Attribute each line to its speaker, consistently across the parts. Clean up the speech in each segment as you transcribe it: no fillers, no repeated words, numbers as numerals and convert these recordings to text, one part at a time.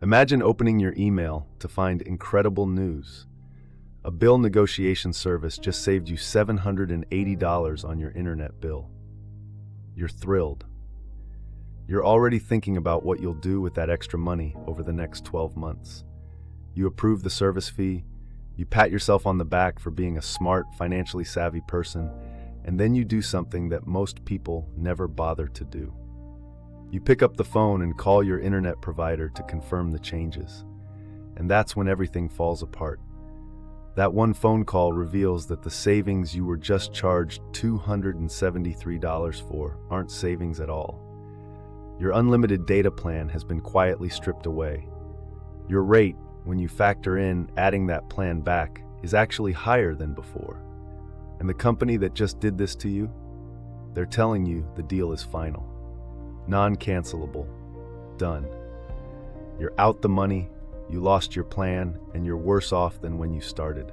Speaker 1: Imagine opening your email to find incredible news. A bill negotiation service just saved you $780 on your internet bill. You're thrilled. You're already thinking about what you'll do with that extra money over the next 12 months. You approve the service fee, you pat yourself on the back for being a smart, financially savvy person, and then you do something that most people never bother to do. You pick up the phone and call your internet provider to confirm the changes. And that's when everything falls apart. That one phone call reveals that the savings you were just charged $273 for aren't savings at all. Your unlimited data plan has been quietly stripped away. Your rate, when you factor in adding that plan back, is actually higher than before. And the company that just did this to you, they're telling you the deal is final. Non-cancelable. Done. You're out the money, you lost your plan, and you're worse off than when you started.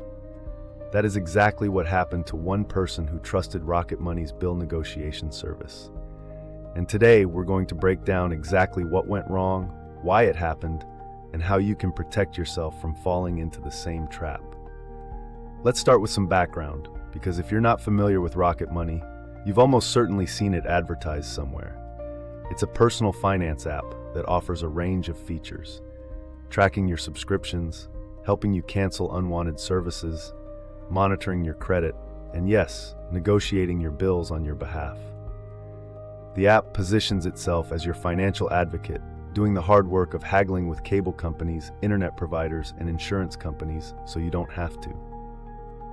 Speaker 1: That is exactly what happened to one person who trusted Rocket Money's bill negotiation service. And today, we're going to break down exactly what went wrong, why it happened, and how you can protect yourself from falling into the same trap. Let's start with some background, because if you're not familiar with Rocket Money, you've almost certainly seen it advertised somewhere. It's a personal finance app that offers a range of features, tracking your subscriptions, helping you cancel unwanted services, monitoring your credit, and yes, negotiating your bills on your behalf. The app positions itself as your financial advocate, doing the hard work of haggling with cable companies, internet providers, and insurance companies so you don't have to.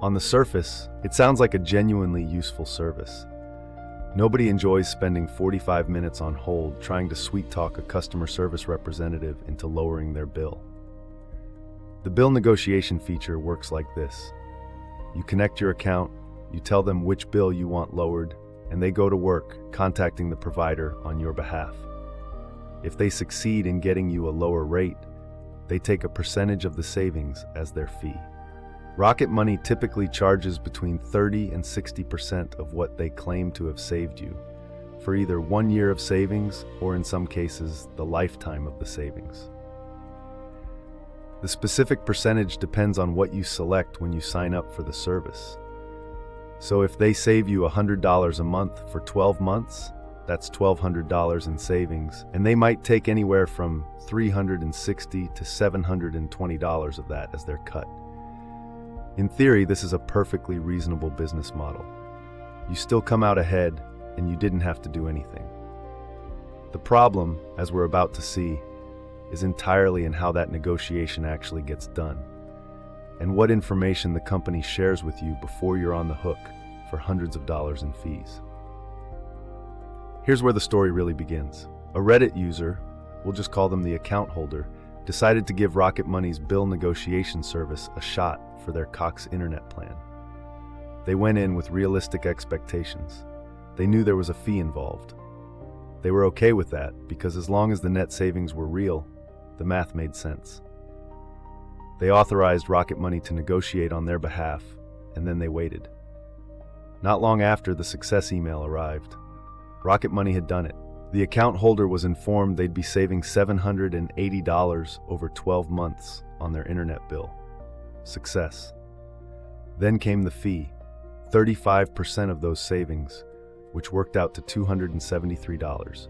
Speaker 1: On the surface, it sounds like a genuinely useful service. Nobody enjoys spending 45 minutes on hold trying to sweet-talk a customer service representative into lowering their bill. The bill negotiation feature works like this. You connect your account, you tell them which bill you want lowered, and they go to work contacting the provider on your behalf. If they succeed in getting you a lower rate, they take a percentage of the savings as their fee. Rocket Money typically charges between 30 and 60% of what they claim to have saved you, for either 1 year of savings or in some cases, the lifetime of the savings. The specific percentage depends on what you select when you sign up for the service. So if they save you $100 a month for 12 months, that's $1,200 in savings, and they might take anywhere from $360 to $720 of that as their cut. In theory, this is a perfectly reasonable business model. You still come out ahead, and you didn't have to do anything. The problem, as we're about to see, is entirely in how that negotiation actually gets done, and what information the company shares with you before you're on the hook for hundreds of dollars in fees. Here's where the story really begins. A Reddit user, we'll just call them the account holder, decided to give Rocket Money's bill negotiation service a shot for their Cox internet plan. They went in with realistic expectations. They knew there was a fee involved. They were okay with that because as long as the net savings were real, the math made sense. They authorized Rocket Money to negotiate on their behalf, and then they waited. Not long after, the success email arrived. Rocket Money had done it. The account holder was informed they'd be saving $780 over 12 months on their internet bill. Success. Then came the fee, 35% of those savings, which worked out to $273.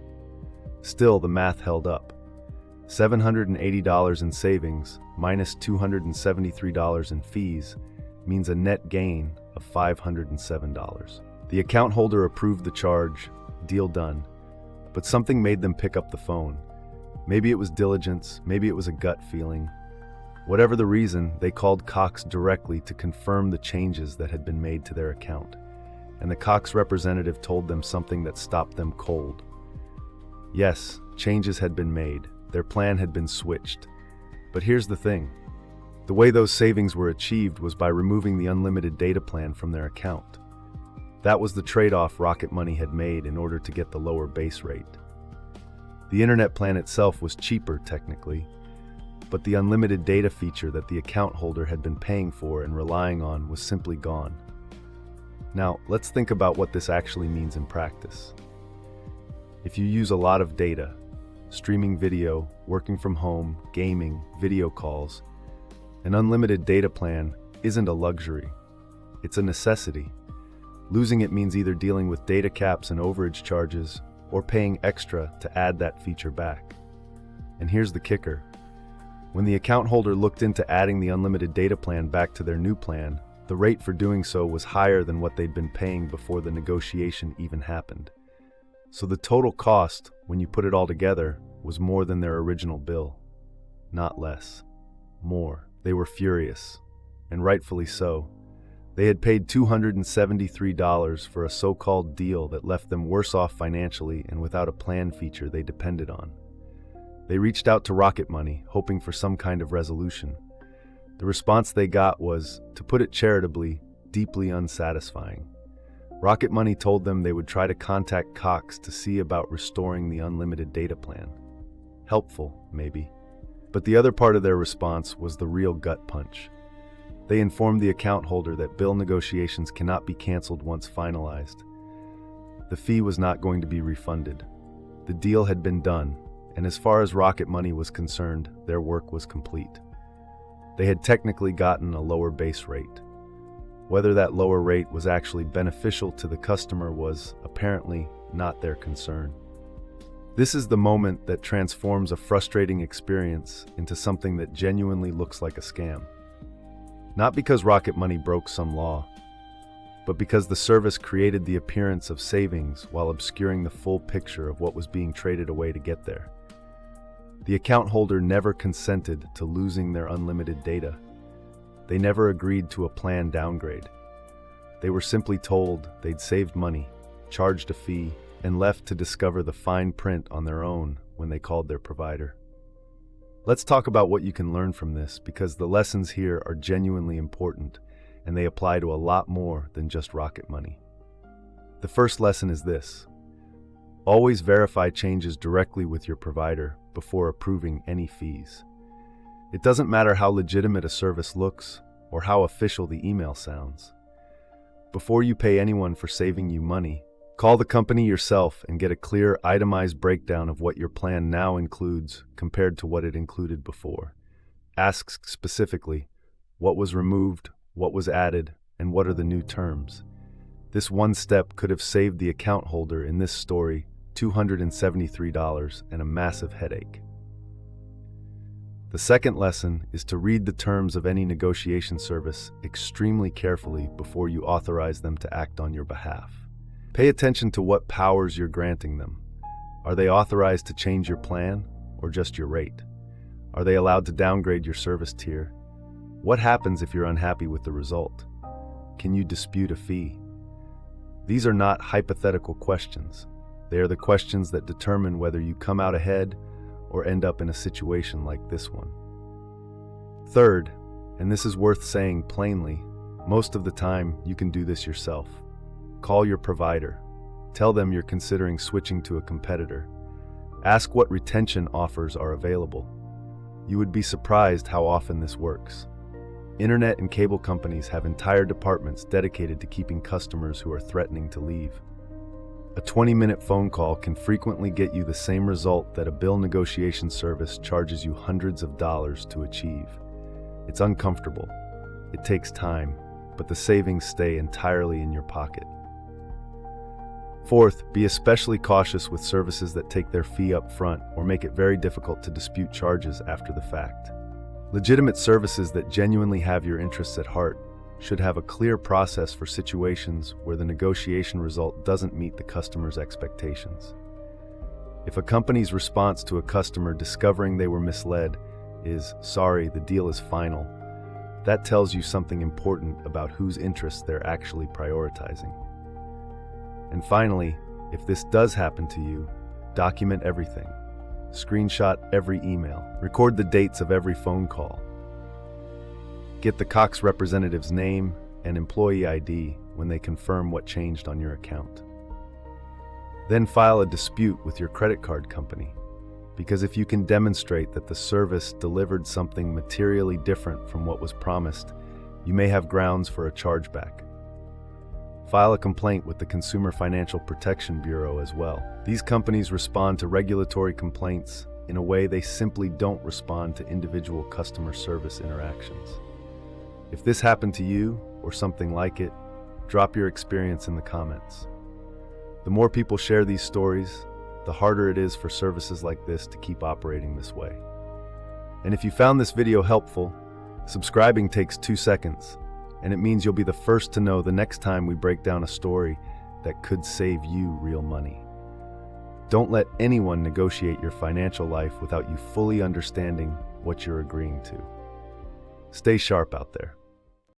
Speaker 1: Still, the math held up. $780 in savings minus $273 in fees means a net gain of $507. The account holder approved the charge, deal done. But something made them pick up the phone. Maybe it was diligence, maybe it was a gut feeling. Whatever the reason, they called Cox directly to confirm the changes that had been made to their account. And the Cox representative told them something that stopped them cold. Yes, changes had been made. Their plan had been switched. But here's the thing. The way those savings were achieved was by removing the unlimited data plan from their account. That was the trade-off Rocket Money had made in order to get the lower base rate. The internet plan itself was cheaper, technically, but the unlimited data feature that the account holder had been paying for and relying on was simply gone. Now, let's think about what this actually means in practice. If you use a lot of data, streaming video, working from home, gaming, video calls. An unlimited data plan isn't a luxury. It's a necessity. Losing it means either dealing with data caps and overage charges or paying extra to add that feature back. And here's the kicker. When the account holder looked into adding the unlimited data plan back to their new plan, the rate for doing so was higher than what they'd been paying before the negotiation even happened. So the total cost, when you put it all together, was more than their original bill. Not less. More. They were furious, and rightfully so. They had paid $273 for a so-called deal that left them worse off financially and without a plan feature they depended on. They reached out to Rocket Money, hoping for some kind of resolution. The response they got was, to put it charitably, deeply unsatisfying. Rocket Money told them they would try to contact Cox to see about restoring the unlimited data plan. Helpful, maybe. But the other part of their response was the real gut punch. They informed the account holder that bill negotiations cannot be canceled once finalized. The fee was not going to be refunded. The deal had been done, and as far as Rocket Money was concerned, their work was complete. They had technically gotten a lower base rate. Whether that lower rate was actually beneficial to the customer was, apparently, not their concern. This is the moment that transforms a frustrating experience into something that genuinely looks like a scam. Not because Rocket Money broke some law, but because the service created the appearance of savings while obscuring the full picture of what was being traded away to get there. The account holder never consented to losing their unlimited data. They never agreed to a plan downgrade. They were simply told they'd saved money, charged a fee, and left to discover the fine print on their own when they called their provider. Let's talk about what you can learn from this, because the lessons here are genuinely important, and they apply to a lot more than just Rocket Money. The first lesson is this: always verify changes directly with your provider before approving any fees. It doesn't matter how legitimate a service looks or how official the email sounds. Before you pay anyone for saving you money, call the company yourself and get a clear, itemized breakdown of what your plan now includes compared to what it included before. Ask specifically, what was removed, what was added, and what are the new terms. This one step could have saved the account holder in this story $273 and a massive headache. The second lesson is to read the terms of any negotiation service extremely carefully before you authorize them to act on your behalf. Pay attention to what powers you're granting them. Are they authorized to change your plan or just your rate? Are they allowed to downgrade your service tier? What happens if you're unhappy with the result? Can you dispute a fee? These are not hypothetical questions. They are the questions that determine whether you come out ahead or end up in a situation like this one. Third, and this is worth saying plainly, most of the time you can do this yourself. Call your provider. Tell them you're considering switching to a competitor. Ask what retention offers are available. You would be surprised how often this works. Internet and cable companies have entire departments dedicated to keeping customers who are threatening to leave. A 20-minute phone call can frequently get you the same result that a bill negotiation service charges you hundreds of dollars to achieve. It's uncomfortable. It takes time, but the savings stay entirely in your pocket. Fourth, be especially cautious with services that take their fee up front or make it very difficult to dispute charges after the fact. Legitimate services that genuinely have your interests at heart should have a clear process for situations where the negotiation result doesn't meet the customer's expectations. If a company's response to a customer discovering they were misled is, "Sorry, the deal is final," that tells you something important about whose interests they're actually prioritizing. And finally, if this does happen to you, document everything. Screenshot every email. Record the dates of every phone call. Get the Cox representative's name and employee ID when they confirm what changed on your account. Then file a dispute with your credit card company, because if you can demonstrate that the service delivered something materially different from what was promised, you may have grounds for a chargeback. File a complaint with the Consumer Financial Protection Bureau as well. These companies respond to regulatory complaints in a way they simply don't respond to individual customer service interactions. If this happened to you, or something like it, drop your experience in the comments. The more people share these stories, the harder it is for services like this to keep operating this way. And if you found this video helpful, subscribing takes 2 seconds, and it means you'll be the first to know the next time we break down a story that could save you real money. Don't let anyone negotiate your financial life without you fully understanding what you're agreeing to. Stay sharp out there.